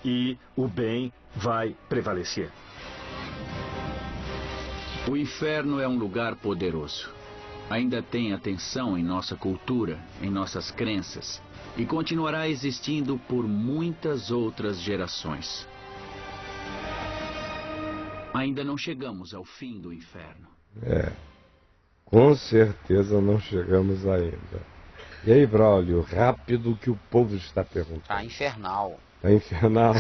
e o bem vai prevalecer. O inferno é um lugar poderoso. Ainda tem atenção em nossa cultura, em nossas crenças, e continuará existindo por muitas outras gerações. Ainda não chegamos ao fim do inferno. Com certeza não chegamos ainda. E aí, Braulio, rápido que o povo está perguntando. Tá infernal. Tá infernal?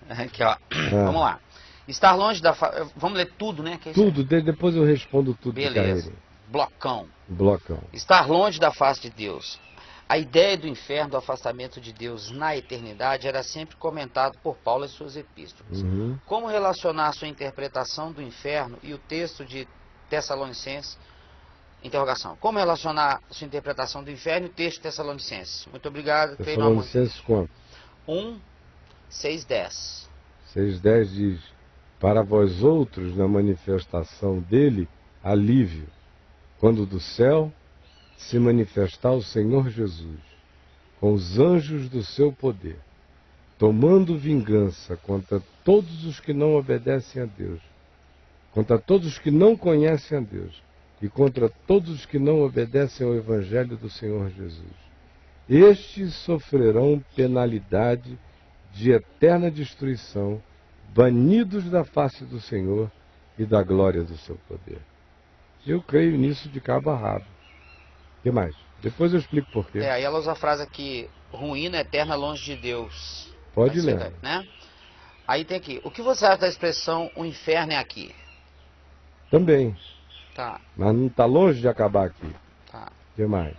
Aqui, ó. Vamos lá. Estar longe da... Vamos ler tudo, né? Tudo, depois eu respondo tudo. Beleza. Blocão. Estar longe da face de Deus. A ideia do inferno, do afastamento de Deus na eternidade, era sempre comentado por Paulo em suas epístolas. Como relacionar sua interpretação do inferno e o texto de Tessalonicenses? Interrogação. Como relacionar sua interpretação do inferno e o texto de Tessalonicenses? Muito obrigado. Tessalonicenses quanto? 1, 6, 10. 6:10 diz: para vós outros, na manifestação dele, alívio, quando do céu se manifestar o Senhor Jesus, com os anjos do seu poder, tomando vingança contra todos os que não obedecem a Deus, contra todos os que não conhecem a Deus, e contra todos os que não obedecem ao Evangelho do Senhor Jesus. Estes sofrerão penalidade de eterna destruição, banidos da face do Senhor e da glória do seu poder. Eu creio nisso de cabo a rabo. O que mais? Depois eu explico por quê. Aí ela usa a frase aqui: ruína eterna longe de Deus. Pode ler. Né? Aí tem aqui: o que você acha da expressão o inferno é aqui? Também. Tá. Mas não está longe de acabar aqui. Tá. O que mais?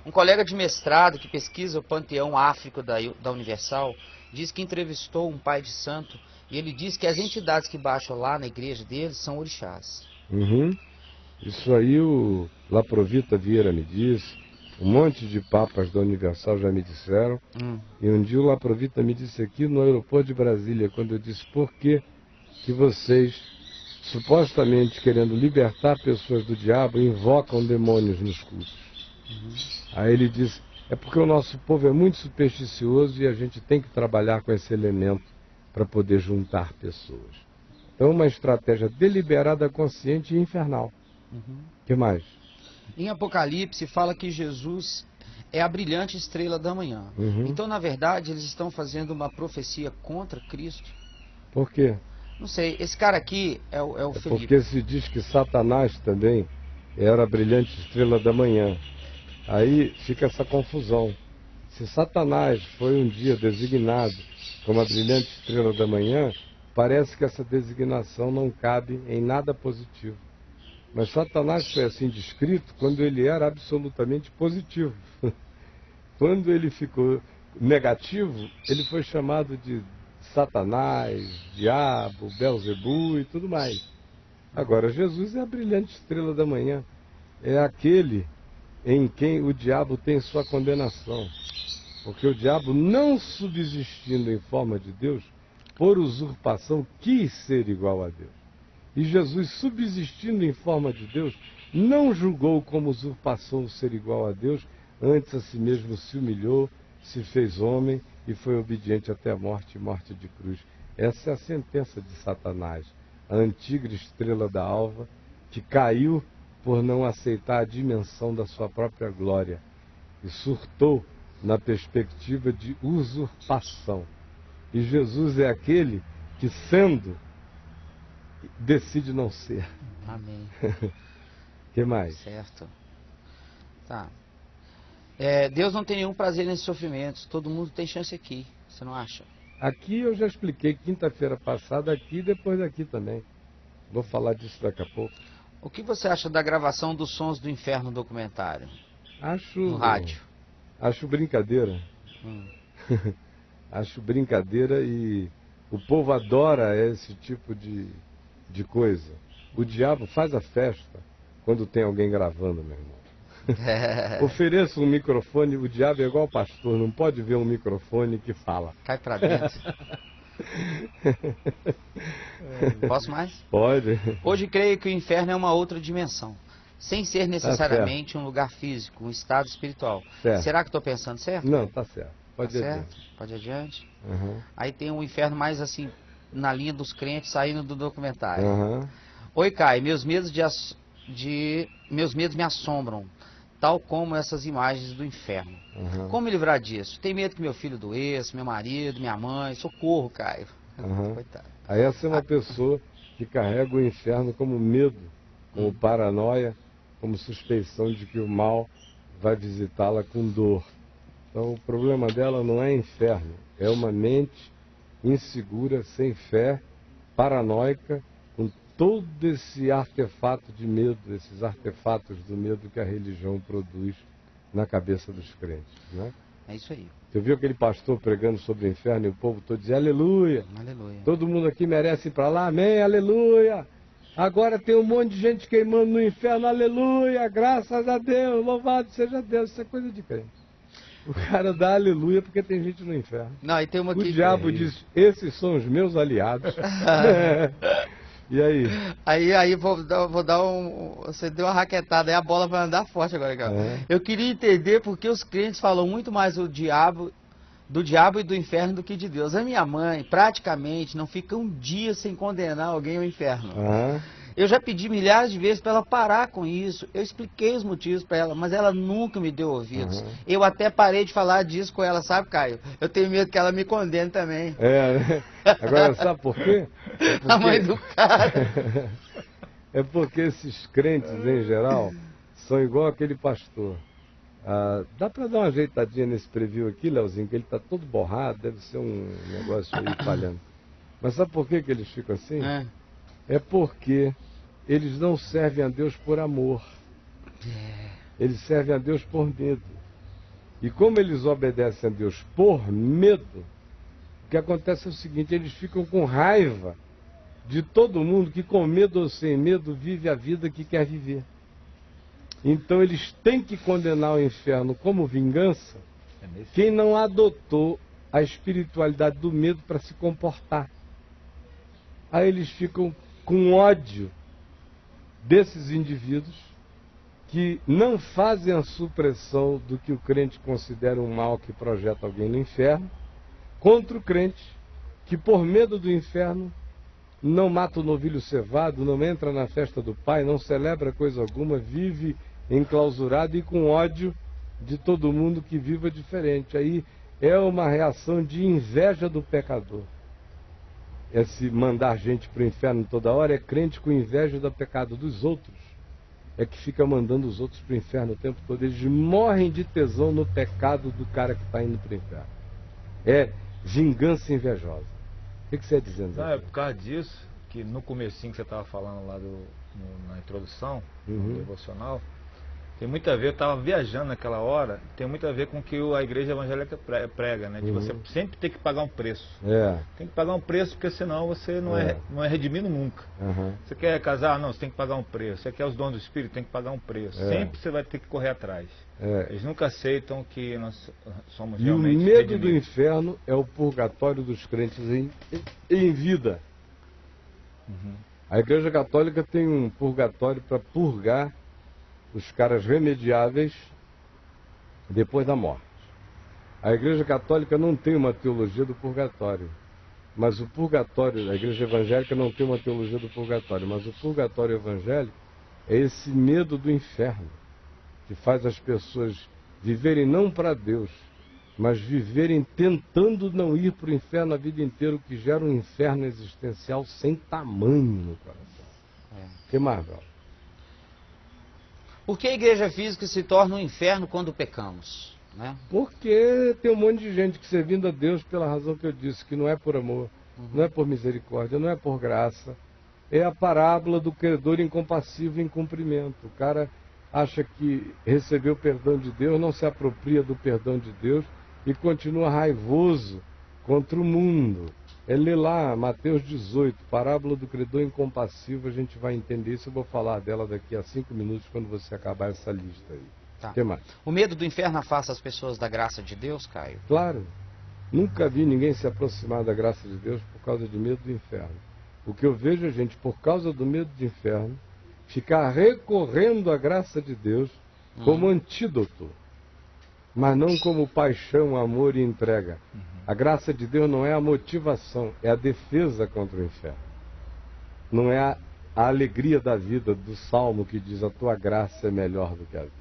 Um colega de mestrado que pesquisa o panteão áfrico da Universal diz que entrevistou um pai de santo e ele diz que as entidades que baixam lá na igreja deles são orixás. Isso aí o Laprovita Vieira me disse, um monte de papas da Universal já me disseram, e um dia o Laprovita me disse aqui no aeroporto de Brasília, quando eu disse: por que vocês, supostamente querendo libertar pessoas do diabo, invocam demônios nos cultos? Aí ele disse: é porque o nosso povo é muito supersticioso e a gente tem que trabalhar com esse elemento para poder juntar pessoas. Então, uma estratégia deliberada, consciente e infernal. O que mais? Em Apocalipse fala que Jesus é a brilhante estrela da manhã. Então, na verdade, eles estão fazendo uma profecia contra Cristo. Por quê? Não sei, esse cara aqui é o Felipe. Porque se diz que Satanás também era a brilhante estrela da manhã. Aí fica essa confusão. Se Satanás foi um dia designado como a brilhante estrela da manhã, parece que essa designação não cabe em nada positivo. Mas Satanás foi assim descrito quando ele era absolutamente positivo. Quando ele ficou negativo, ele foi chamado de Satanás, Diabo, Belzebu e tudo mais. Agora, Jesus é a brilhante estrela da manhã. É aquele em quem o diabo tem sua condenação. Porque o diabo, não subsistindo em forma de Deus, por usurpação, quis ser igual a Deus. E Jesus, subsistindo em forma de Deus, não julgou como usurpação ser igual a Deus, antes a si mesmo se humilhou, se fez homem e foi obediente até a morte e morte de cruz. Essa é a sentença de Satanás, a antiga estrela da alva, que caiu por não aceitar a dimensão da sua própria glória e surtou na perspectiva de usurpação. E Jesus é aquele que, sendo, decide não ser. Amém. Que mais? Certo. Tá. Deus não tem nenhum prazer nesses sofrimentos. Todo mundo tem chance aqui. Você não acha? Aqui eu já expliquei quinta-feira passada, aqui e depois daqui também. Vou falar disso daqui a pouco. O que você acha da gravação dos Sons do Inferno no documentário? No rádio. Acho brincadeira. Acho brincadeira e o povo adora esse tipo de coisa. O diabo faz a festa quando tem alguém gravando, meu irmão. Ofereça um microfone, o diabo é igual pastor, não pode ver um microfone que fala. Cai pra dentro. Posso mais? Pode. Hoje creio que o inferno é uma outra dimensão, sem ser necessariamente um lugar físico, um estado espiritual. Certo. Será que estou pensando certo? Não, tá certo. pode ir adiante. Pode ir adiante. Aí tem um inferno mais assim, na linha dos crentes, saindo do documentário. Oi, Caio, meus medos me assombram, tal como essas imagens do inferno. Como me livrar disso? Tenho medo que meu filho doeça, meu marido, minha mãe. Socorro, Caio. Coitado. Aí essa é uma pessoa que carrega o inferno como medo, como paranoia, como suspeição de que o mal vai visitá-la com dor. Então o problema dela não é inferno, é uma mente insegura, sem fé, paranoica, com todo esse artefato de medo, esses artefatos do medo que a religião produz na cabeça dos crentes, né? É isso aí. Você viu aquele pastor pregando sobre o inferno e o povo todo dizendo aleluia, aleluia. Todo mundo aqui merece ir para lá, amém, aleluia. Agora tem um monte de gente queimando no inferno, aleluia, graças a Deus, louvado seja Deus. Isso é coisa de crente. O cara dá aleluia porque tem gente no inferno. Não, e tem uma o diabo diz, esses são os meus aliados. E aí? Aí vou dar você deu uma raquetada, aí a bola vai andar forte agora, cara. Eu queria entender porque os crentes falam muito mais do diabo e do inferno do que de Deus. A minha mãe, praticamente, não fica um dia sem condenar alguém ao inferno. Eu já pedi milhares de vezes para ela parar com isso. Eu expliquei os motivos para ela, mas ela nunca me deu ouvidos. Eu até parei de falar disso com ela, sabe, Caio? Eu tenho medo que ela me condene também. Né? Agora, sabe por quê? A mãe do cara. É porque esses crentes, em geral, são igual aquele pastor. Dá para dar uma ajeitadinha nesse preview aqui, Leozinho, que ele está todo borrado, deve ser um negócio aí falhando. Mas sabe por que eles ficam assim? É porque eles não servem a Deus por amor. Eles servem a Deus por medo. E como eles obedecem a Deus por medo, o que acontece é o seguinte, eles ficam com raiva de todo mundo que com medo ou sem medo vive a vida que quer viver. Então eles têm que condenar o inferno como vingança quem não adotou a espiritualidade do medo para se comportar. Aí eles ficam com ódio desses indivíduos que não fazem a supressão do que o crente considera um mal que projeta alguém no inferno, contra o crente que por medo do inferno não mata o novilho cevado, não entra na festa do Pai, não celebra coisa alguma, vive enclausurado e com ódio de todo mundo que viva diferente. Aí é uma reação de inveja do pecador. Esse mandar gente para o inferno toda hora é crente com inveja do pecado dos outros. É que fica mandando os outros para o inferno o tempo todo. Eles morrem de tesão no pecado do cara que está indo para o inferno. É vingança invejosa. O que você está dizendo? Não, é por causa disso que no comecinho que você estava falando lá na introdução, no devocional, tem muito a ver, eu estava viajando naquela hora, tem muito a ver com o que a igreja evangélica prega, né? De você sempre ter que pagar um preço. Tem que pagar um preço, porque senão você não é redimido nunca. Você quer casar? Não, você tem que pagar um preço. Você quer os dons do Espírito? Tem que pagar um preço. Sempre você vai ter que correr atrás. Eles nunca aceitam que nós somos realmente redimidos. E o medo redimidos. do inferno é o purgatório dos crentes em vida. A Igreja Católica tem um purgatório para purgar os caras remediáveis depois da morte. A Igreja Católica não tem uma teologia do purgatório, mas o purgatório, a Igreja Evangélica não tem uma teologia do purgatório, mas o purgatório evangélico é esse medo do inferno, que faz as pessoas viverem não para Deus, mas viverem tentando não ir para o inferno a vida inteira, o que gera um inferno existencial sem tamanho no coração. Que mais, Val? Por que a igreja física se torna um inferno quando pecamos? Né? Porque tem um monte de gente que servindo a Deus pela razão que eu disse, que não é por amor, não é por misericórdia, não é por graça. É a parábola do credor incompassivo em cumprimento. O cara acha que recebeu o perdão de Deus, não se apropria do perdão de Deus e continua raivoso contra o mundo. É ler lá Mateus 18, parábola do credor incompassivo, a gente vai entender isso, eu vou falar dela daqui a 5 minutos quando você acabar essa lista aí. Tá. Que mais? O medo do inferno afasta as pessoas da graça de Deus, Caio? Claro. Nunca vi ninguém se aproximar da graça de Deus por causa de medo do inferno. O que eu vejo é gente, por causa do medo do inferno, ficar recorrendo à graça de Deus como antídoto mas não como paixão, amor e entrega. A graça de Deus não é a motivação, é a defesa contra o inferno. Não é a alegria da vida do Salmo que diz: a tua graça é melhor do que a vida.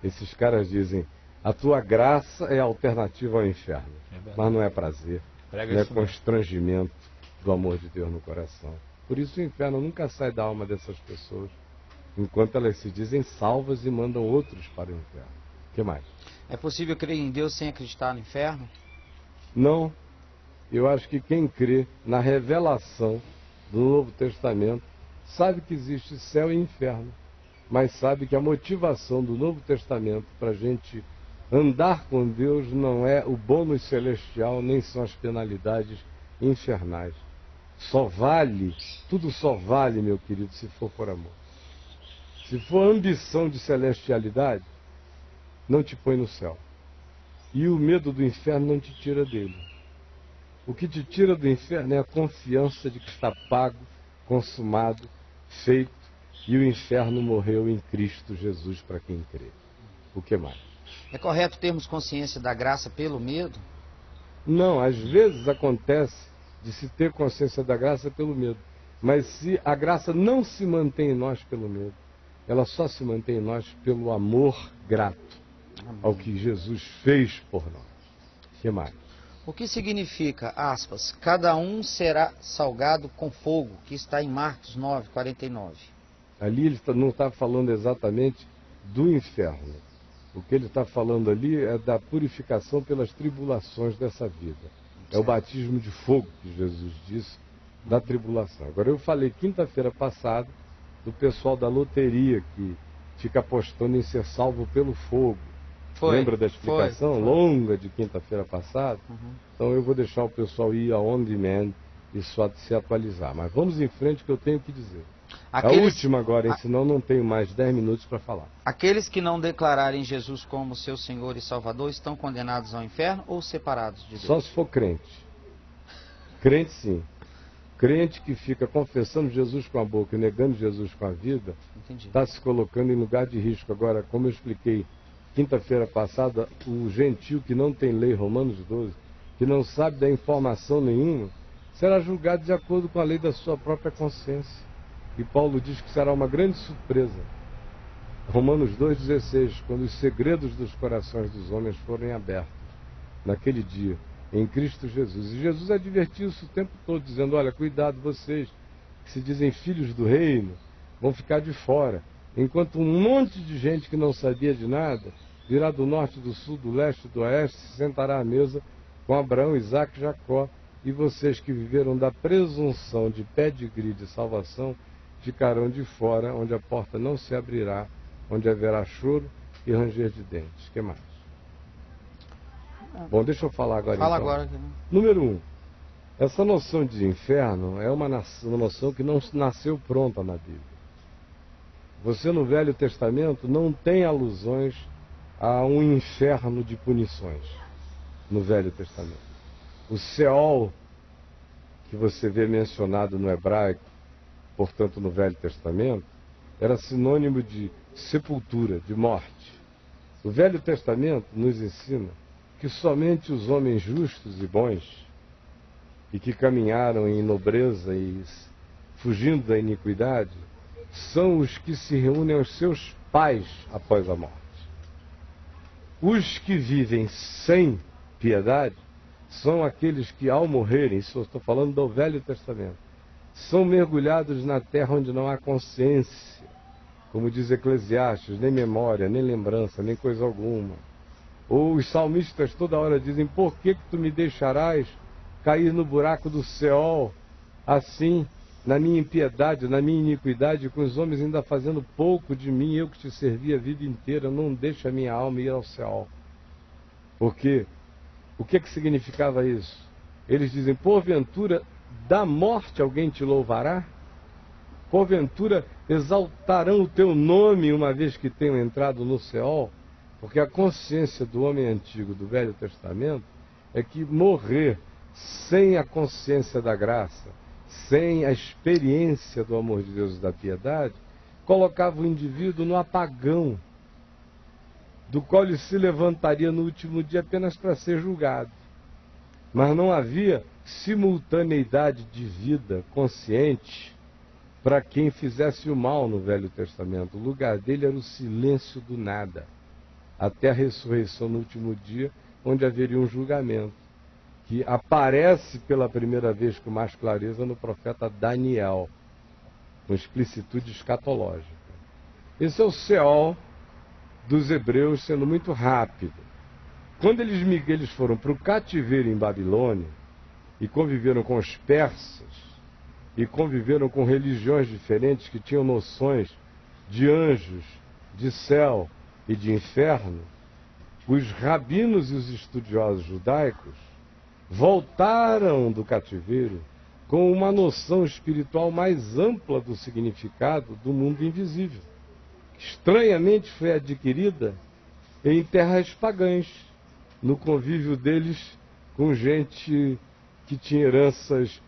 Esses caras dizem: a tua graça é a alternativa ao inferno. Mas não é prazer, não é constrangimento do amor de Deus no coração. Por isso o inferno nunca sai da alma dessas pessoas, enquanto elas se dizem salvas e mandam outros para o inferno. O que mais? É possível crer em Deus sem acreditar no inferno? Não. Eu acho que quem crê na revelação do Novo Testamento sabe que existe céu e inferno, mas sabe que a motivação do Novo Testamento para a gente andar com Deus não é o bônus celestial, nem são as penalidades infernais. Tudo só vale, meu querido, se for por amor. Se for ambição de celestialidade, não te põe no céu. E o medo do inferno não te tira dele. O que te tira do inferno é a confiança de que está pago, consumado, feito, e o inferno morreu em Cristo Jesus para quem crê. O que mais? É correto termos consciência da graça pelo medo? Não, às vezes acontece de se ter consciência da graça pelo medo. Mas se a graça não se mantém em nós pelo medo, ela só se mantém em nós pelo amor grato ao que Jesus fez por nós. O que mais? O que significa, aspas, cada um será salgado com fogo, que está em Marcos 9:49? Ali ele não está falando exatamente do inferno. O que ele está falando ali é da purificação pelas tribulações dessa vida. É o batismo de fogo que Jesus disse da tribulação. Agora, eu falei quinta-feira passada do pessoal da loteria que fica apostando em ser salvo pelo fogo. Lembra da explicação longa de quinta-feira passada? Então eu vou deixar o pessoal ir a on demand e só se atualizar. Mas vamos em frente que eu tenho que dizer. A última agora, hein? Senão não tenho mais 10 minutos para falar. Aqueles que não declararem Jesus como seu Senhor e Salvador estão condenados ao inferno ou separados de Deus? Só se for crente. Crente sim. Crente que fica confessando Jesus com a boca e negando Jesus com a vida, está se colocando em lugar de risco. Agora, como eu expliquei quinta-feira passada, o gentio que não tem lei, Romanos 12, que não sabe da informação nenhuma, será julgado de acordo com a lei da sua própria consciência. E Paulo diz que será uma grande surpresa. Romanos 2,16, quando os segredos dos corações dos homens forem abertos, naquele dia, em Cristo Jesus. E Jesus advertiu isso o tempo todo, dizendo: olha, cuidado, vocês que se dizem filhos do reino, vão ficar de fora. Enquanto um monte de gente que não sabia de nada, virá do norte, do sul, do leste e do oeste, se sentará à mesa com Abraão, Isaque e Jacó. E vocês que viveram da presunção de pedigree de salvação, ficarão de fora, onde a porta não se abrirá, onde haverá choro e ranger de dentes. O que mais? Bom, deixa eu falar agora. Fala então. Agora. Número 1. Essa noção de inferno é uma noção que não nasceu pronta na Bíblia. Você no Velho Testamento não tem alusões a um inferno de punições no Velho Testamento. O Seol, que você vê mencionado no hebraico, portanto no Velho Testamento, era sinônimo de sepultura, de morte. O Velho Testamento nos ensina que somente os homens justos e bons, e que caminharam em nobreza e fugindo da iniquidade, são os que se reúnem aos seus pais após a morte. Os que vivem sem piedade são aqueles que, ao morrerem, isso eu estou falando do Velho Testamento, são mergulhados na terra onde não há consciência, como diz Eclesiastes, nem memória, nem lembrança, nem coisa alguma. Ou os salmistas toda hora dizem: por que tu me deixarás cair no buraco do Seol, assim, na minha impiedade, na minha iniquidade, com os homens ainda fazendo pouco de mim, eu que te servi a vida inteira, não deixa a minha alma ir ao Seol. Porque o que significava isso? Eles dizem: porventura da morte alguém te louvará? Porventura exaltarão o teu nome uma vez que tenham entrado no Seol? Porque a consciência do homem antigo do Velho Testamento é que morrer sem a consciência da graça, sem a experiência do amor de Deus e da piedade, colocava o indivíduo no apagão. do qual ele se levantaria no último dia apenas para ser julgado. Mas não havia simultaneidade de vida consciente para quem fizesse o mal no Velho Testamento. O lugar dele era o silêncio do nada, até a ressurreição no último dia, onde haveria um julgamento, que aparece pela primeira vez com mais clareza no profeta Daniel, com explicitude escatológica. Esse é o Seol dos hebreus, sendo muito rápido. Quando eles foram para o cativeiro em Babilônia, e conviveram com os persas, e conviveram com religiões diferentes que tinham noções de anjos, de céu e de inferno, os rabinos e os estudiosos judaicos voltaram do cativeiro com uma noção espiritual mais ampla do significado do mundo invisível, que estranhamente foi adquirida em terras pagãs, no convívio deles com gente que tinha heranças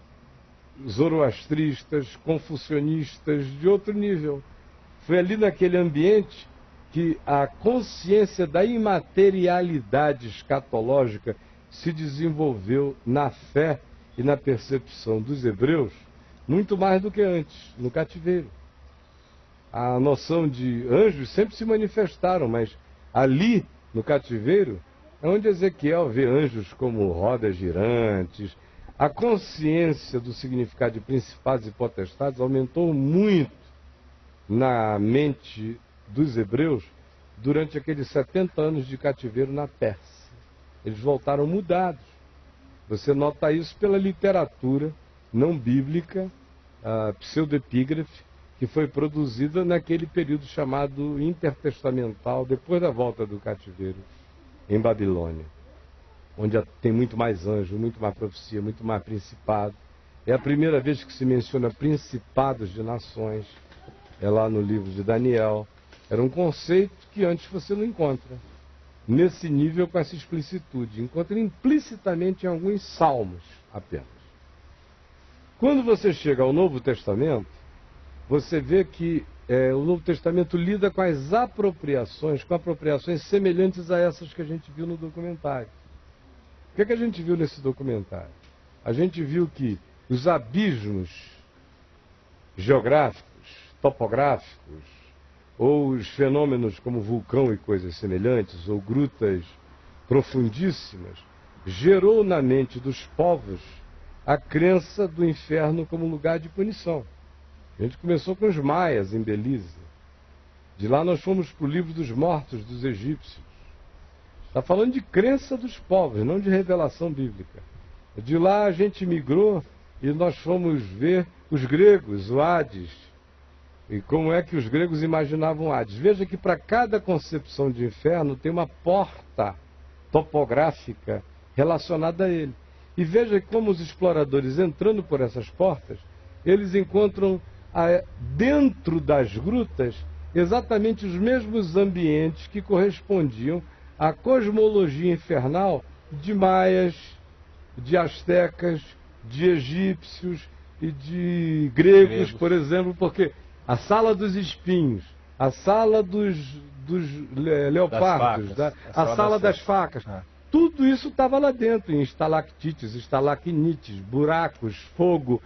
zoroastristas, confucionistas, de outro nível. Foi ali naquele ambiente que a consciência da imaterialidade escatológica se desenvolveu na fé e na percepção dos hebreus, muito mais do que antes, no cativeiro. A noção de anjos sempre se manifestaram, mas ali, no cativeiro, é onde Ezequiel vê anjos como rodas girantes. A consciência do significado de principados e potestades aumentou muito na mente dos hebreus durante aqueles 70 anos de cativeiro na Pérsia. Eles voltaram mudados. Você nota isso pela literatura não bíblica, a pseudepígrafe, que foi produzida naquele período chamado intertestamental, depois da volta do cativeiro em Babilônia, onde tem muito mais anjo, muito mais profecia, muito mais principado. É a primeira vez que se menciona principados de nações, é lá no livro de Daniel. Era um conceito que antes você não encontra nesse nível, com essa explicitude. Encontra implicitamente em alguns salmos apenas. Quando você chega ao Novo Testamento, você vê que o Novo Testamento lida com as apropriações, com apropriações semelhantes a essas que a gente viu no documentário. O que é que a gente viu nesse documentário? A gente viu que os abismos geográficos, topográficos, ou os fenômenos como vulcão e coisas semelhantes, ou grutas profundíssimas, gerou na mente dos povos a crença do inferno como lugar de punição. A gente começou com os maias em Belize. De lá nós fomos para o livro dos mortos dos egípcios. Está falando de crença dos povos, não de revelação bíblica. De lá a gente migrou e nós fomos ver os gregos, o Hades, e como é que os gregos imaginavam o Hades. Veja que para cada concepção de inferno tem uma porta topográfica relacionada a ele. E veja como os exploradores, entrando por essas portas, eles encontram dentro das grutas exatamente os mesmos ambientes que correspondiam à cosmologia infernal de maias, de astecas, de egípcios e de gregos, por exemplo, porque a sala dos espinhos, a sala dos leopardos, a sala das facas, tudo isso estava lá dentro, em estalactites, estalacnites, buracos, fogo.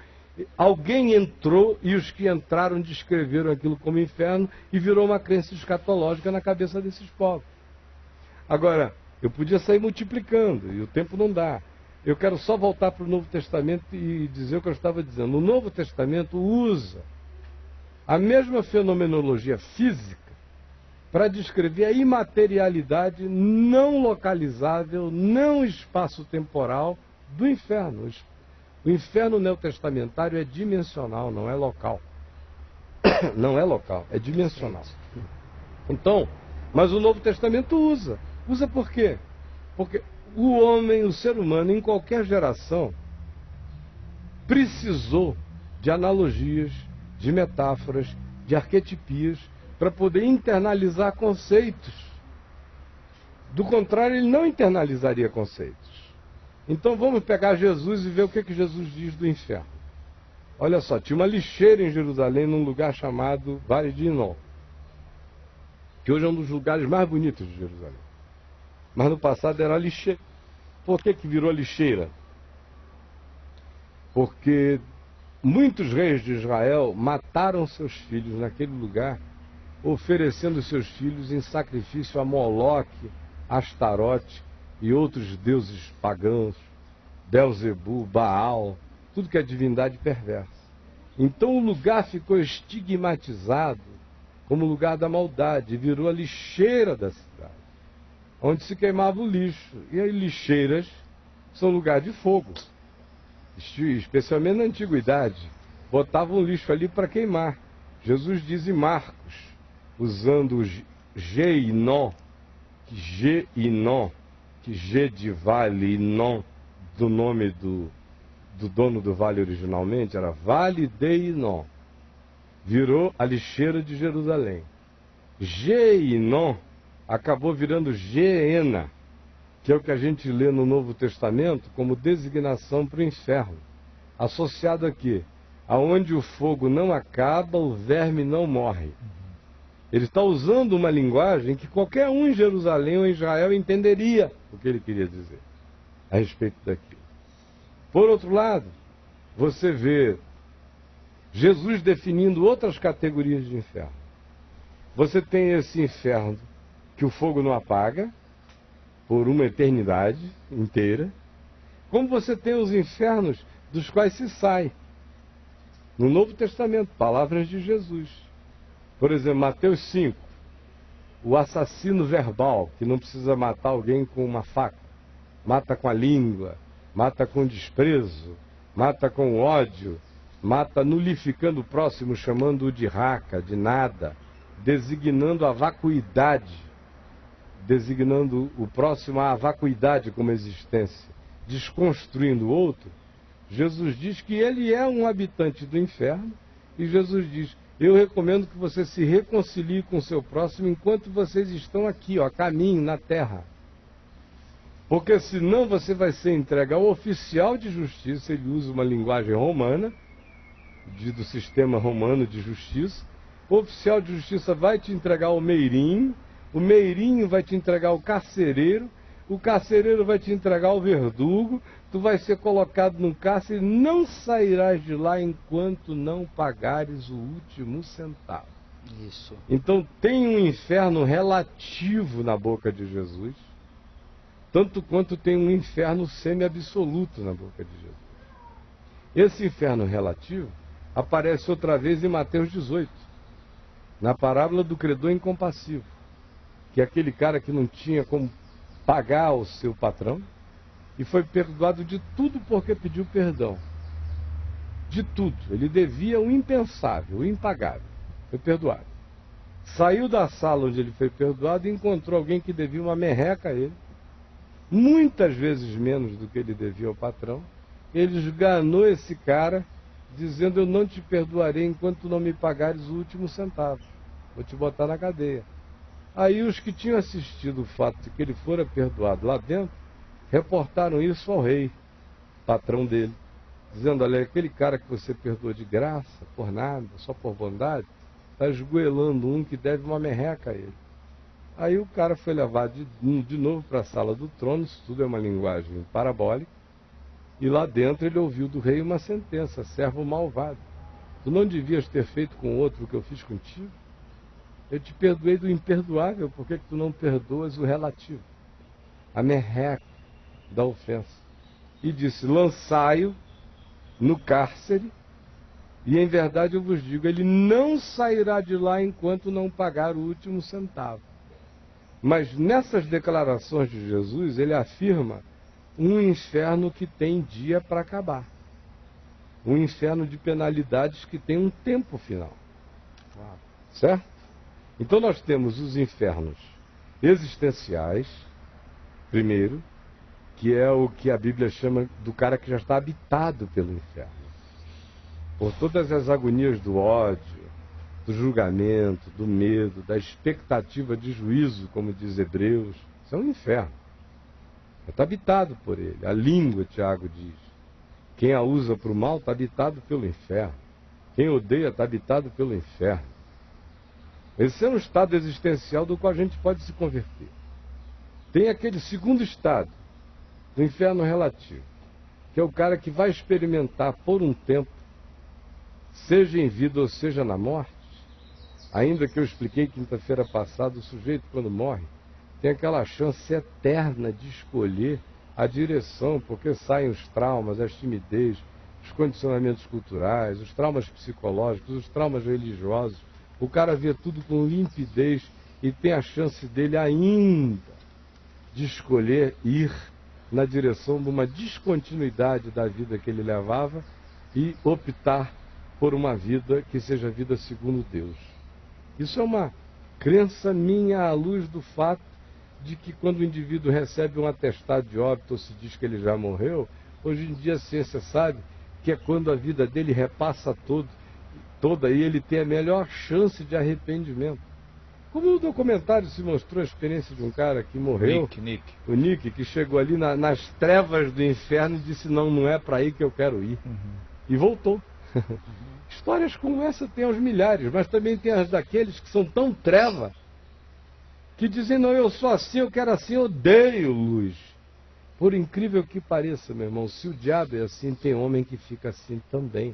Alguém entrou e os que entraram descreveram aquilo como inferno e virou uma crença escatológica na cabeça desses povos. Agora, eu podia sair multiplicando e o tempo não dá. Eu quero só voltar para o Novo Testamento e dizer o que eu estava dizendo. O Novo Testamento usa a mesma fenomenologia física para descrever a imaterialidade não localizável, não espaço-temporal do inferno. O inferno neotestamentário é dimensional, não é local. Não é local, é dimensional. Então, mas o Novo Testamento usa. Usa por quê? Porque o homem, o ser humano, em qualquer geração, precisou de analogias, de metáforas, de arquetipias, para poder internalizar conceitos. Do contrário, ele não internalizaria conceitos. Então vamos pegar Jesus e ver o que Jesus diz do inferno. Olha só, tinha uma lixeira em Jerusalém, num lugar chamado Vale de Inom. que hoje é um dos lugares mais bonitos de Jerusalém. Mas no passado era lixeira. Por que virou lixeira? Porque muitos reis de Israel mataram seus filhos naquele lugar, oferecendo seus filhos em sacrifício a Moloque, Astarote e outros deuses pagãos, Belzebu, Baal, tudo que é divindade perversa. Então o lugar ficou estigmatizado como lugar da maldade, virou a lixeira da cidade, onde se queimava o lixo. E as lixeiras são lugar de fogo, especialmente na antiguidade. Botavam lixo ali para queimar. Jesus diz em Marcos, usando o Geinon, que G de vale e non do nome do dono do vale originalmente, era Vale de Inon. Virou a lixeira de Jerusalém. Geinon acabou virando Geena, que é o que a gente lê no Novo Testamento como designação para o inferno. Associado aqui, aonde o fogo não acaba, o verme não morre. Ele está usando uma linguagem que qualquer um em Jerusalém ou em Israel entenderia o que ele queria dizer a respeito daquilo. Por outro lado, você vê Jesus definindo outras categorias de inferno. Você tem esse inferno que o fogo não apaga por uma eternidade inteira, como você tem os infernos dos quais se sai. No Novo Testamento, palavras de Jesus. Por exemplo, Mateus 5, o assassino verbal, que não precisa matar alguém com uma faca, mata com a língua, mata com desprezo, mata com ódio, mata nulificando o próximo, chamando-o de raca, de nada, designando a vacuidade, designando o próximo à vacuidade como existência, desconstruindo o outro. Jesus diz que ele é um habitante do inferno, e Jesus diz: eu recomendo que você se reconcilie com o seu próximo enquanto vocês estão aqui, a caminho, na terra. Porque senão você vai ser entregue ao oficial de justiça. Ele usa uma linguagem romana, do sistema romano de justiça. O oficial de justiça vai te entregar ao meirinho, o meirinho vai te entregar ao carcereiro, o carcereiro vai te entregar ao verdugo, tu vai ser colocado num cárcere, não sairás de lá enquanto não pagares o último centavo. Isso. Então tem um inferno relativo na boca de Jesus, tanto quanto tem um inferno semi-absoluto na boca de Jesus. Esse inferno relativo aparece outra vez em Mateus 18, na parábola do credor incompassivo, que é aquele cara que não tinha como pagar o seu patrão e foi perdoado de tudo porque pediu perdão. De tudo. Ele devia o impensável, o impagável. Foi perdoado. Saiu da sala onde ele foi perdoado e encontrou alguém que devia uma merreca a ele, muitas vezes menos do que ele devia ao patrão. Ele esganou esse cara, dizendo: eu não te perdoarei enquanto não me pagares o último centavo. Vou te botar na cadeia. Aí os que tinham assistido o fato de que ele fora perdoado lá dentro, reportaram isso ao rei, patrão dele, dizendo: olha, aquele cara que você perdoou de graça, por nada, só por bondade, está esgoelando um que deve uma merreca a ele. Aí o cara foi levado de novo para a sala do trono, isso tudo é uma linguagem parabólica, e lá dentro ele ouviu do rei uma sentença: servo malvado, tu não devias ter feito com o outro o que eu fiz contigo? Eu te perdoei do imperdoável, por que tu não perdoas o relativo? A merreca da ofensa. E disse: lançai-o no cárcere, e em verdade eu vos digo, ele não sairá de lá enquanto não pagar o último centavo. Mas nessas declarações de Jesus, ele afirma um inferno que tem dia para acabar. Um inferno de penalidades que tem um tempo final. Certo? Então nós temos os infernos existenciais, primeiro, que é o que a Bíblia chama do cara que já está habitado pelo inferno. Por todas as agonias do ódio, do julgamento, do medo, da expectativa de juízo, como diz Hebreus. Isso é um inferno. Está habitado por ele. A língua, Tiago diz, quem a usa para o mal está habitado pelo inferno. Quem odeia está habitado pelo inferno. Esse é um estado existencial do qual a gente pode se converter. Tem aquele segundo estado, do inferno relativo, que é o cara que vai experimentar por um tempo, seja em vida ou seja na morte, ainda que eu expliquei quinta-feira passada, o sujeito quando morre tem aquela chance eterna de escolher a direção, porque saem os traumas, as timidez, os condicionamentos culturais, os traumas psicológicos, os traumas religiosos. O cara vê tudo com limpidez e tem a chance dele ainda de escolher ir na direção de uma descontinuidade da vida que ele levava e optar por uma vida que seja vida segundo Deus. Isso é uma crença minha à luz do fato de que quando o indivíduo recebe um atestado de óbito ou se diz que ele já morreu, hoje em dia a ciência sabe que é quando a vida dele repassa toda e ele tem a melhor chance de arrependimento. Como no documentário se mostrou a experiência de um cara que morreu, o Nick, que chegou ali nas trevas do inferno e disse, não é para aí que eu quero ir. E voltou. Histórias como essa tem aos milhares, mas também tem as daqueles que são tão treva, que dizem, não, eu sou assim, eu quero assim, eu odeio luz. Por incrível que pareça, meu irmão, se o diabo é assim, tem homem que fica assim também.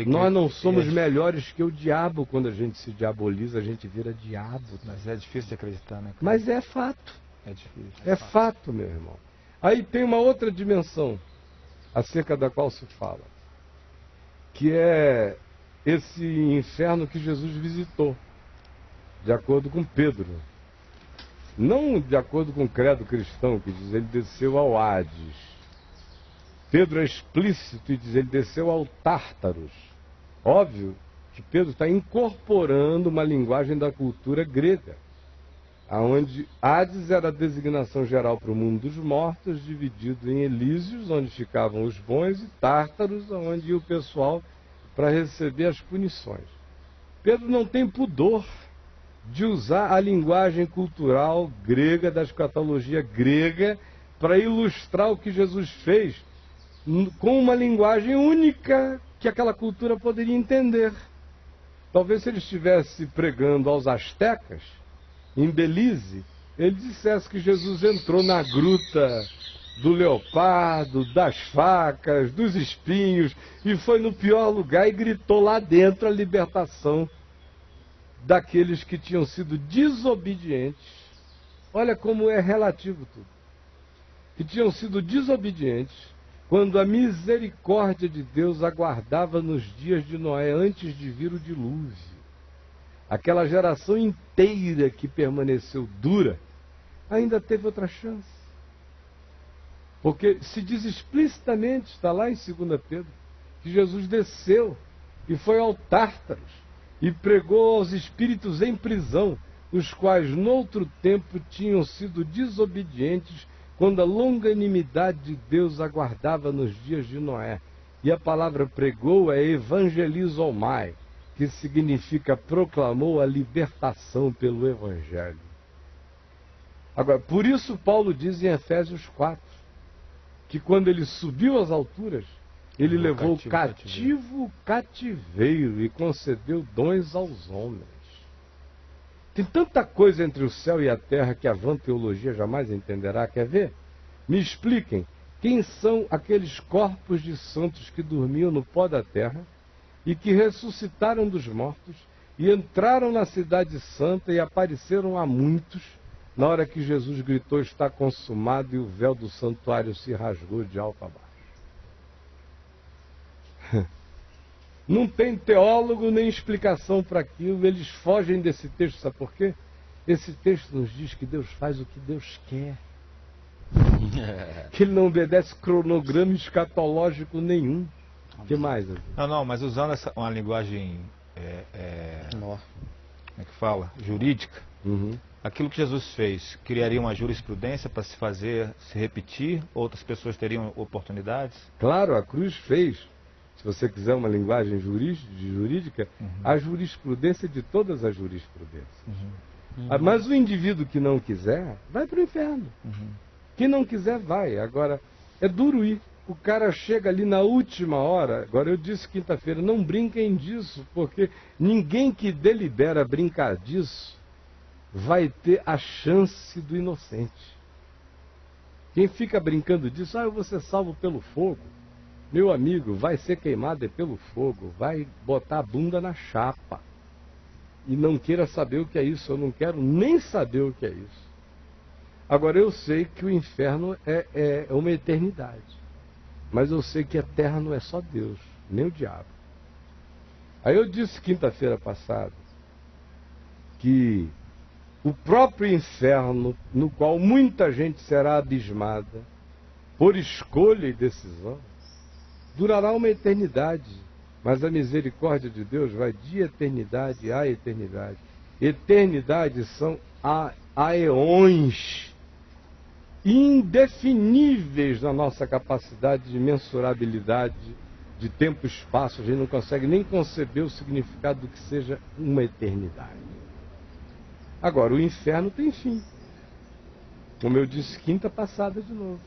Nós não somos melhores que o diabo. Quando a gente se diaboliza, a gente vira diabo. Mas é difícil de acreditar, né? Mas é fato. É difícil. É fato, meu irmão. Aí tem uma outra dimensão acerca da qual se fala, que é esse inferno que Jesus visitou, de acordo com Pedro. Não de acordo com o credo cristão, que diz ele desceu ao Hades. Pedro é explícito e diz ele desceu ao Tártaros. Óbvio que Pedro está incorporando uma linguagem da cultura grega, onde Hades era a designação geral para o mundo dos mortos, dividido em Elísios, onde ficavam os bons, e Tártaros, onde ia o pessoal para receber as punições. Pedro não tem pudor de usar a linguagem cultural grega, da escatologia grega, para ilustrar o que Jesus fez com uma linguagem única que aquela cultura poderia entender. Talvez se ele estivesse pregando aos astecas, em Belize, ele dissesse que Jesus entrou na gruta do leopardo, das facas, dos espinhos, e foi no pior lugar e gritou lá dentro a libertação daqueles que tinham sido desobedientes. Olha como é relativo tudo. Que tinham sido desobedientes quando a misericórdia de Deus aguardava nos dias de Noé, antes de vir o dilúvio. Aquela geração inteira que permaneceu dura, ainda teve outra chance. Porque se diz explicitamente, está lá em 2 Pedro, que Jesus desceu e foi ao Tártaros e pregou aos espíritos em prisão, os quais noutro tempo tinham sido desobedientes, quando a longanimidade de Deus aguardava nos dias de Noé. E a palavra pregou é evangelizomai, que significa proclamou a libertação pelo Evangelho. Agora, por isso Paulo diz em Efésios 4, que quando ele subiu às alturas, ele levou cativo o cativeiro e concedeu dons aos homens. Tem tanta coisa entre o céu e a terra que a vã teologia jamais entenderá. Quer ver? Me expliquem quem são aqueles corpos de santos que dormiam no pó da terra e que ressuscitaram dos mortos e entraram na cidade santa e apareceram a muitos na hora que Jesus gritou, está consumado, e o véu do santuário se rasgou de alto a baixo. Não tem teólogo nem explicação para aquilo, eles fogem desse texto, sabe por quê? Esse texto nos diz que Deus faz o que Deus quer. Que ele não obedece cronograma escatológico nenhum. O que mais? Não, mas usando uma linguagem, como é que fala? Jurídica, aquilo que Jesus fez, criaria uma jurisprudência para se repetir, outras pessoas teriam oportunidades? Claro, a cruz fez. Se você quiser uma linguagem jurídica, a jurisprudência de todas as jurisprudências. Mas o indivíduo que não quiser, vai para o inferno. Quem não quiser, vai. Agora, é duro ir. o cara chega ali na última hora. Agora, eu disse quinta-feira, não brinquem disso, porque ninguém que delibera brincar disso vai ter a chance do inocente. Quem fica brincando disso, eu vou ser salvo pelo fogo. Meu amigo, vai ser queimado pelo fogo, vai botar a bunda na chapa. E não queira saber o que é isso, eu não quero nem saber o que é isso. Agora, eu sei que o inferno é uma eternidade. Mas eu sei que eterno é só Deus, nem o diabo. Aí eu disse quinta-feira passada que o próprio inferno, no qual muita gente será abismada, por escolha e decisão, durará uma eternidade. Mas a misericórdia de Deus vai de eternidade a eternidade. Eternidade são aeões indefiníveis na nossa capacidade de mensurabilidade de tempo e espaço. A gente não consegue nem conceber o significado do que seja uma eternidade. Agora, o inferno tem fim. Como eu disse quinta passada de novo.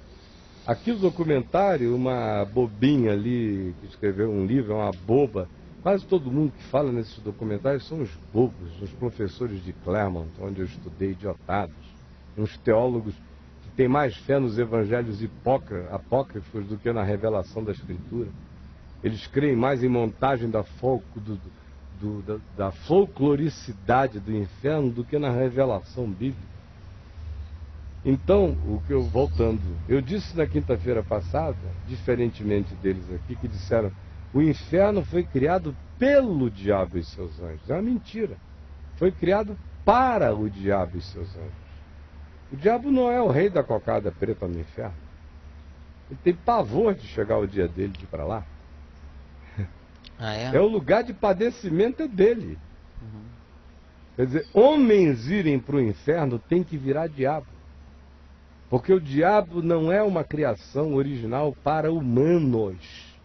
Aqui o documentário, uma bobinha ali que escreveu um livro, é uma boba. Quase todo mundo que fala nesses documentários são os bobos, os professores de Claremont, onde eu estudei, idiotados. Uns teólogos que têm mais fé nos evangelhos apócrifos do que na revelação da Escritura. Eles creem mais em montagem da folcloricidade do inferno do que na revelação bíblica. Então, voltando, eu disse na quinta-feira passada, diferentemente deles aqui, que disseram o inferno foi criado pelo diabo e seus anjos. É uma mentira. Foi criado para o diabo e seus anjos. O diabo não é o rei da cocada preta no inferno. Ele tem pavor de chegar o dia dele de ir para lá. É o lugar de padecimento dele. Uhum. Quer dizer, homens irem para o inferno tem que virar diabo. Porque o diabo não é uma criação original para humanos.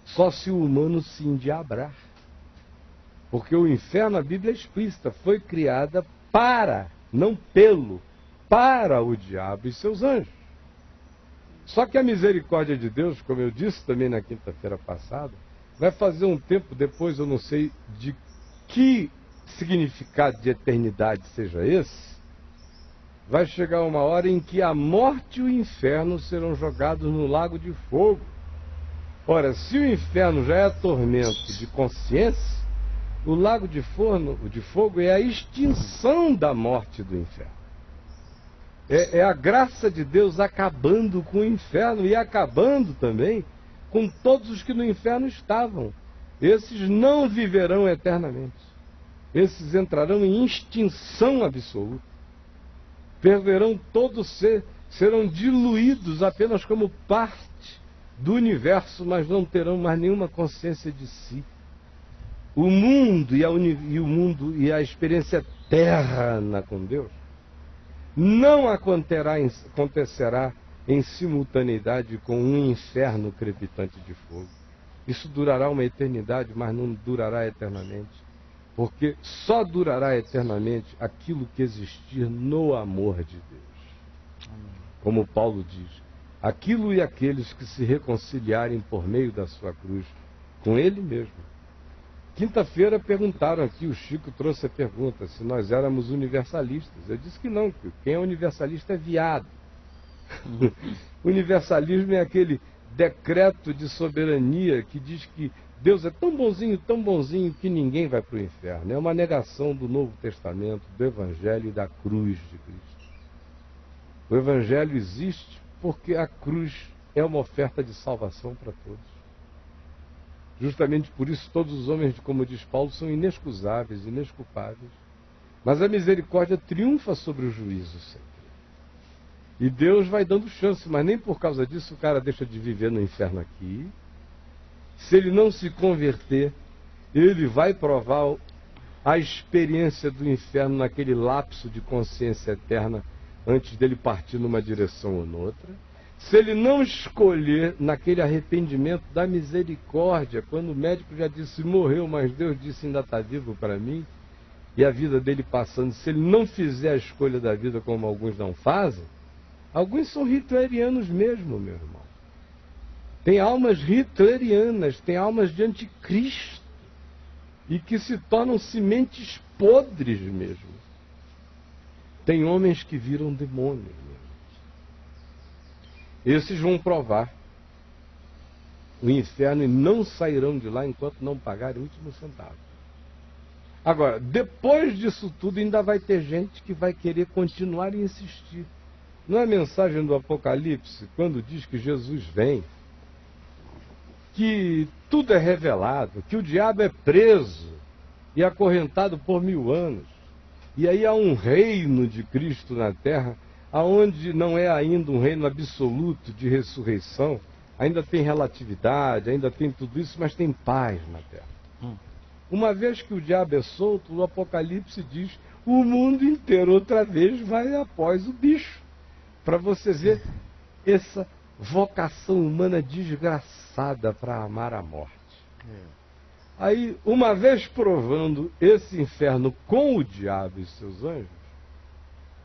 Só se o humano se endiabrar. Porque o inferno, a Bíblia é explícita, foi criada para, não para o diabo e seus anjos. Só que a misericórdia de Deus, como eu disse também na quinta-feira passada, vai fazer um tempo depois, eu não sei de que significado de eternidade seja esse, vai chegar uma hora em que a morte e o inferno serão jogados no lago de fogo. Ora, se o inferno já é tormento de consciência, o lago de fogo é a extinção da morte do inferno. É a graça de Deus acabando com o inferno e acabando também com todos os que no inferno estavam. Esses não viverão eternamente. Esses entrarão em extinção absoluta. Perderão todo ser, serão diluídos apenas como parte do universo, mas não terão mais nenhuma consciência de si. O mundo e a experiência eterna com Deus não acontecerá em simultaneidade com um inferno crepitante de fogo. Isso durará uma eternidade, mas não durará eternamente. Porque só durará eternamente aquilo que existir no amor de Deus. Como Paulo diz, aquilo e aqueles que se reconciliarem por meio da sua cruz com Ele mesmo. Quinta-feira perguntaram aqui, o Chico trouxe a pergunta, se nós éramos universalistas. Eu disse que não, que quem é universalista é viado. Universalismo é aquele decreto de soberania que diz que Deus é tão bonzinho que ninguém vai para o inferno. É uma negação do Novo Testamento, do Evangelho e da cruz de Cristo. O Evangelho existe porque a cruz é uma oferta de salvação para todos. Justamente por isso todos os homens, como diz Paulo, são inexcusáveis, inesculpáveis. Mas a misericórdia triunfa sobre o juízo sempre. E Deus vai dando chance, mas nem por causa disso o cara deixa de viver no inferno aqui. Se ele não se converter, ele vai provar a experiência do inferno naquele lapso de consciência eterna antes dele partir numa direção ou noutra. Se ele não escolher naquele arrependimento da misericórdia, quando o médico já disse morreu, mas Deus disse ainda está vivo para mim, e a vida dele passando, se ele não fizer a escolha da vida como alguns não fazem, alguns são hitlerianos mesmo, meu irmão. Tem almas hitlerianas, tem almas de anticristo, e que se tornam sementes podres mesmo. Tem homens que viram demônios mesmo. Esses vão provar o inferno e não sairão de lá enquanto não pagarem o último centavo. Agora, depois disso tudo, ainda vai ter gente que vai querer continuar e insistir. Não é a mensagem do Apocalipse, quando diz que Jesus vem, que tudo é revelado, que o diabo é preso e acorrentado por 1000 anos. E aí há um reino de Cristo na terra, aonde não é ainda um reino absoluto de ressurreição, ainda tem relatividade, ainda tem tudo isso, mas tem paz na terra. Uma vez que o diabo é solto, o Apocalipse diz, o mundo inteiro outra vez vai após o bicho. Para você ver essa vocação humana desgraçada para amar a morte. Aí, uma vez provando esse inferno com o diabo e seus anjos,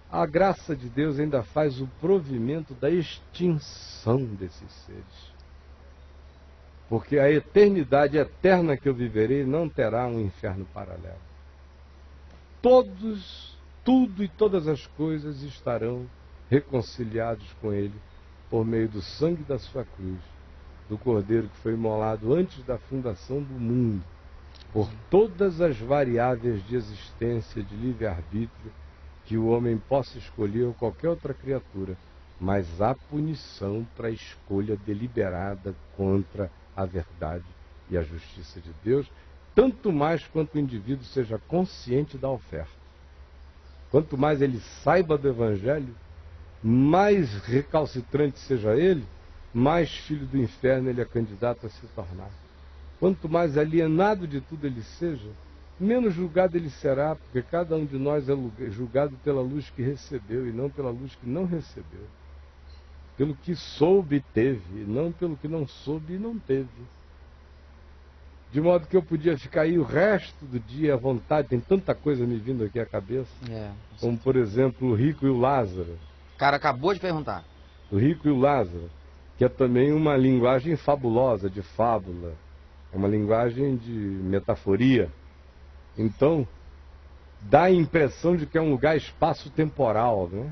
a graça de Deus ainda faz o provimento da extinção desses seres. Porque a eternidade eterna que eu viverei não terá um inferno paralelo. Tudo e todas as coisas estarão reconciliados com Ele por meio do sangue da sua cruz, do Cordeiro que foi imolado antes da fundação do mundo, por todas as variáveis de existência, de livre-arbítrio, que o homem possa escolher ou qualquer outra criatura, mas há punição para a escolha deliberada contra a verdade e a justiça de Deus, tanto mais quanto o indivíduo seja consciente da oferta. Quanto mais ele saiba do Evangelho, mais recalcitrante seja ele, mais filho do inferno ele é candidato a se tornar. Quanto mais alienado de tudo ele seja, menos julgado ele será, porque cada um de nós é julgado pela luz que recebeu e não pela luz que não recebeu. Pelo que soube e teve, e não pelo que não soube e não teve. De modo que eu podia ficar aí o resto do dia à vontade, tem tanta coisa me vindo aqui à cabeça, como por exemplo o rico e o Lázaro. O cara acabou de perguntar. O rico e o Lázaro, que é também uma linguagem fabulosa, de fábula, é uma linguagem de metaforia. Então, dá a impressão de que é um lugar espaço-temporal, né?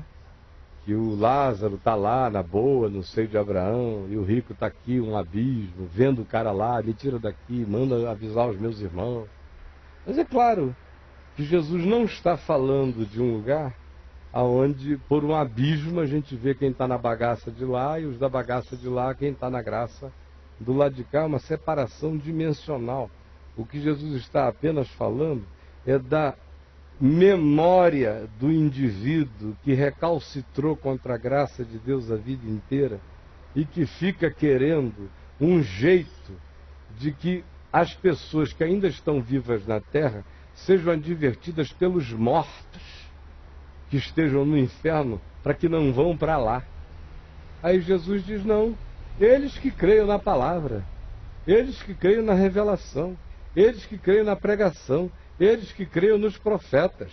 Que o Lázaro está lá, na boa, no seio de Abraão, e o rico está aqui, um abismo, vendo o cara lá, me tira daqui, manda avisar os meus irmãos. Mas é claro que Jesus não está falando de um lugar onde, por um abismo, a gente vê quem está na bagaça de lá e os da bagaça de lá, quem está na graça do lado de cá, uma separação dimensional. O que Jesus está apenas falando é da memória do indivíduo que recalcitrou contra a graça de Deus a vida inteira e que fica querendo um jeito de que as pessoas que ainda estão vivas na terra sejam advertidas pelos mortos que estejam no inferno para que não vão para lá. Aí Jesus diz, não, eles que creiam na palavra, eles que creiam na revelação, eles que creiam na pregação, eles que creiam nos profetas.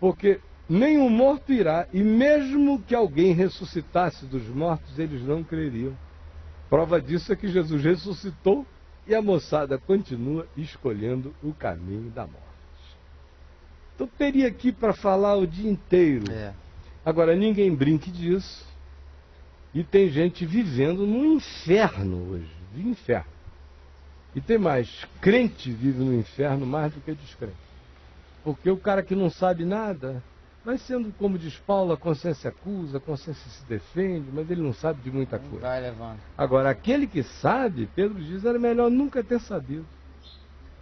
Porque nenhum morto irá, e mesmo que alguém ressuscitasse dos mortos, eles não creriam. Prova disso é que Jesus ressuscitou e a moçada continua escolhendo o caminho da morte. Então teria aqui para falar o dia inteiro. Agora, ninguém brinque disso. E tem gente vivendo no inferno hoje. Inferno. E tem mais, crente vive no inferno mais do que descrente. Porque o cara que não sabe nada, vai sendo, como diz Paulo, a consciência acusa, a consciência se defende, mas ele não sabe de muita coisa. Vai levando. Agora, aquele que sabe, Pedro diz, era melhor nunca ter sabido,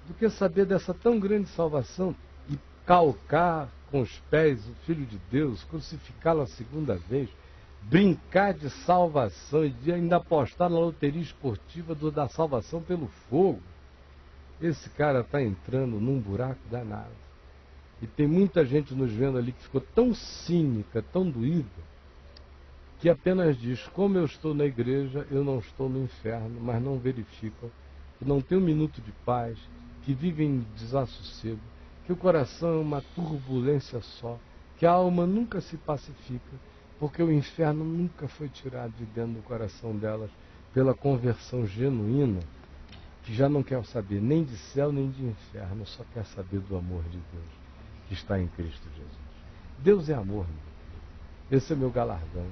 do que saber dessa tão grande salvação e calcar com os pés o Filho de Deus, crucificá-lo a segunda vez, brincar de salvação e de ainda apostar na loteria esportiva da salvação pelo fogo. Esse cara está entrando num buraco danado. E tem muita gente nos vendo ali que ficou tão cínica, tão doída, que apenas diz, como eu estou na igreja, eu não estou no inferno, mas não verificam, que não tem um minuto de paz, que vivem em desassossego, que o coração é uma turbulência só, que a alma nunca se pacifica, porque o inferno nunca foi tirado de dentro do coração delas, pela conversão genuína, que já não quer saber nem de céu nem de inferno, só quer saber do amor de Deus, que está em Cristo Jesus. Deus é amor, meu. Esse é meu galardão.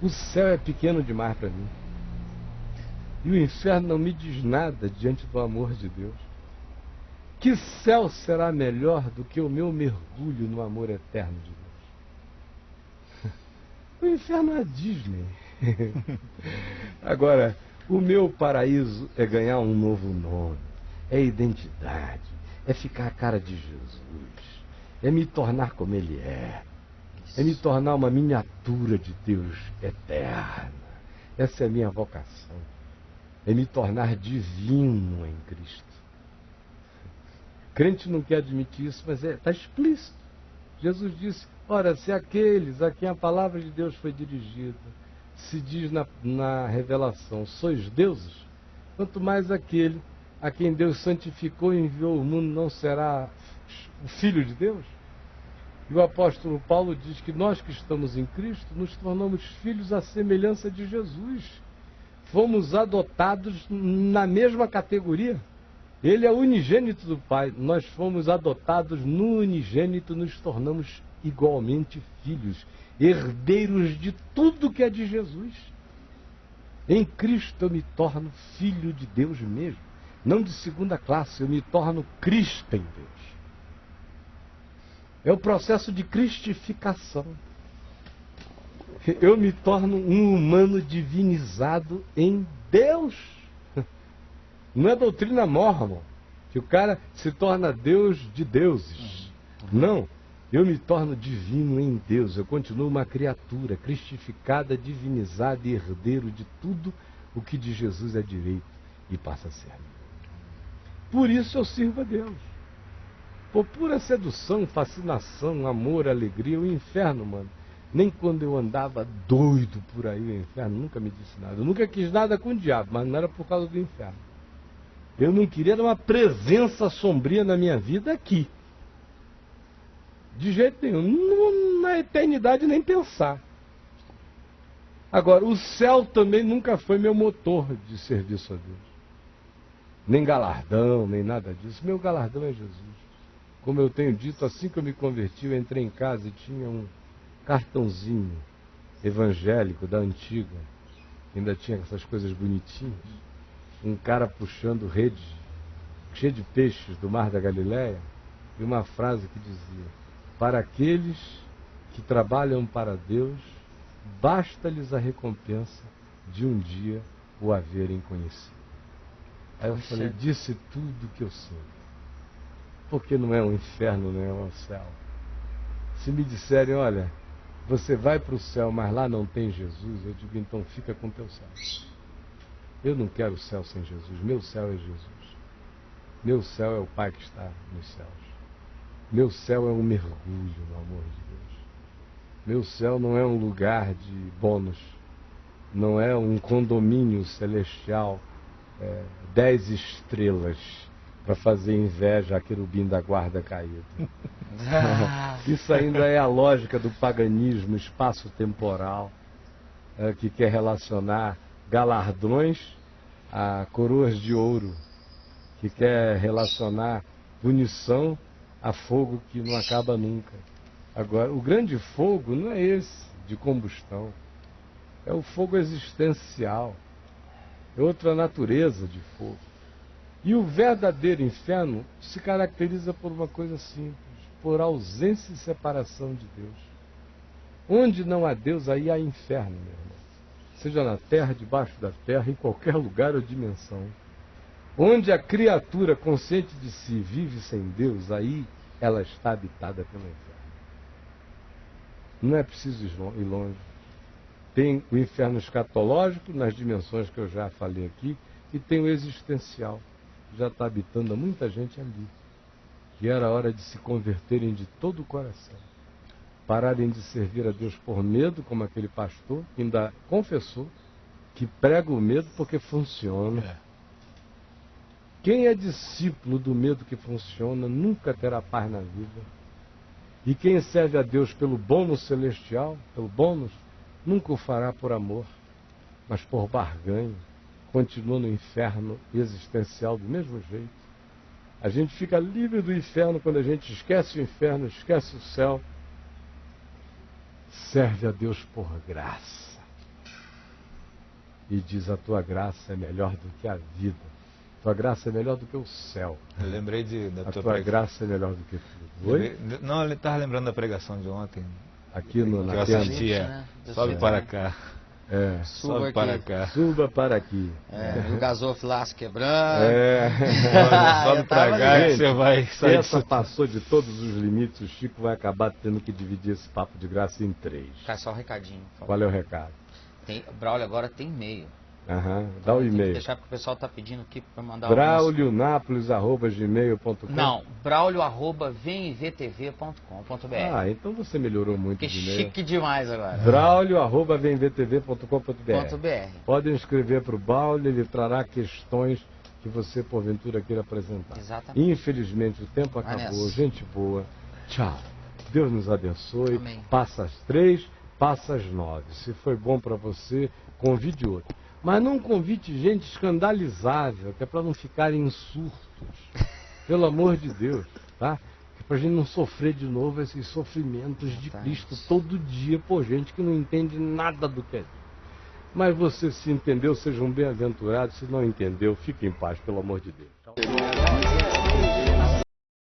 O céu é pequeno demais para mim. E o inferno não me diz nada diante do amor de Deus. Que céu será melhor do que o meu mergulho no amor eterno de Deus? O inferno é a Disney. Agora, o meu paraíso é ganhar um novo nome, é identidade, é ficar a cara de Jesus, é me tornar como Ele é me tornar uma miniatura de Deus eterna. Essa é a minha vocação, é me tornar divino em Cristo. Crente não quer admitir isso, mas está explícito. Jesus disse, ora, se aqueles a quem a palavra de Deus foi dirigida, se diz na revelação, sois deuses, quanto mais aquele a quem Deus santificou e enviou ao mundo não será o Filho de Deus? E o apóstolo Paulo diz que nós que estamos em Cristo nos tornamos filhos à semelhança de Jesus. Fomos adotados na mesma categoria. Ele é o unigênito do Pai. Nós fomos adotados no unigênito, nos tornamos igualmente filhos, herdeiros de tudo que é de Jesus. Em Cristo eu me torno filho de Deus mesmo, não de segunda classe, eu me torno Cristo em Deus. É o processo de cristificação. Eu me torno um humano divinizado em Deus. Não é doutrina mórmon, que o cara se torna Deus de deuses. Não, eu me torno divino em Deus. Eu continuo uma criatura cristificada, divinizada e herdeiro de tudo o que de Jesus é direito e passa a ser. Por isso eu sirvo a Deus. Por pura sedução, fascinação, amor, alegria, o inferno, mano. Nem quando eu andava doido por aí, o inferno nunca me disse nada. Eu nunca quis nada com o diabo, mas não era por causa do inferno. Eu não queria uma presença sombria na minha vida aqui. De jeito nenhum. Na eternidade nem pensar. Agora, o céu também nunca foi meu motor de serviço a Deus. Nem galardão, nem nada disso. Meu galardão é Jesus. Como eu tenho dito, assim que eu me converti, eu entrei em casa e tinha um cartãozinho evangélico da antiga. Ainda tinha essas coisas bonitinhas. Um cara puxando rede cheia de peixes do Mar da Galileia, e uma frase que dizia: para aqueles que trabalham para Deus, basta-lhes a recompensa de um dia o haverem conhecido. Aí eu falei, disse tudo que eu sei. Porque não é um inferno, não é um céu. Se me disserem, olha, você vai para o céu, mas lá não tem Jesus, eu digo, então fica com teu céu. Eu não quero o céu sem Jesus. Meu céu é Jesus. Meu céu é o Pai que está nos céus. Meu céu é um mergulho no amor de Deus. Meu céu não é um lugar de bônus. Não é um condomínio celestial 10 estrelas para fazer inveja a querubim da guarda caído. Isso ainda é a lógica do paganismo espaço-temporal, que quer relacionar galardões a coroas de ouro, que quer relacionar punição a fogo que não acaba nunca. Agora, o grande fogo não é esse de combustão, é o fogo existencial, é outra natureza de fogo. E o verdadeiro inferno se caracteriza por uma coisa simples, por ausência e separação de Deus. Onde não há Deus, aí há inferno, meu irmão. Seja na terra, debaixo da terra, em qualquer lugar ou dimensão. Onde a criatura consciente de si vive sem Deus, aí ela está habitada pelo inferno. Não é preciso ir longe. Tem o inferno escatológico, nas dimensões que eu já falei aqui, e tem o existencial. Já está habitando muita gente ali. E era hora de se converterem de todo o coração. Pararem de servir a Deus por medo, como aquele pastor, que ainda confessou que prega o medo porque funciona. Quem é discípulo do medo que funciona nunca terá paz na vida. E quem serve a Deus pelo bônus celestial, pelo bônus, nunca o fará por amor. mas por barganha, continua no inferno existencial do mesmo jeito. A gente fica livre do inferno quando a gente esquece o inferno, esquece o céu. Serve a Deus por graça. E diz, a tua graça é melhor do que a vida. A tua graça é melhor do que o céu. Eu lembrei da tua graça é melhor do que tudo. Oi? Não, ele estava lembrando da pregação de ontem. Aqui no que eu assistia. Sobe para cá. Suba para cá. Suba para aqui. O gasof lá se quebrando. Sobe para cá que você vai sair. Essa passou de todos os limites. O Chico vai acabar tendo que dividir esse papo de graça em 3. Cai só um recadinho. Qual é o recado? Braulio agora tem e-mail. Dá o e-mail. Deixar porque o pessoal está pedindo aqui para mandar braulionapolis@gmail.com. Não, braulio@vemvtv.com.br. Então você melhorou muito que de e-mail. Chique demais agora. braulio@vemvtv.com.br. Podem escrever para o Braulio, ele trará questões que você porventura queira apresentar. Exatamente. Infelizmente o tempo acabou. Gente boa. Tchau. Deus nos abençoe. Amém. Passa às 3, passa às 9. Se foi bom para você, convide outro. Mas não convide gente escandalizável, que é para não ficarem em surtos. Pelo amor de Deus, tá? Que é para a gente não sofrer de novo esses sofrimentos de Cristo todo dia por gente que não entende nada do que é. Mas você, se entendeu, seja um bem-aventurado. Se não entendeu, fique em paz, pelo amor de Deus.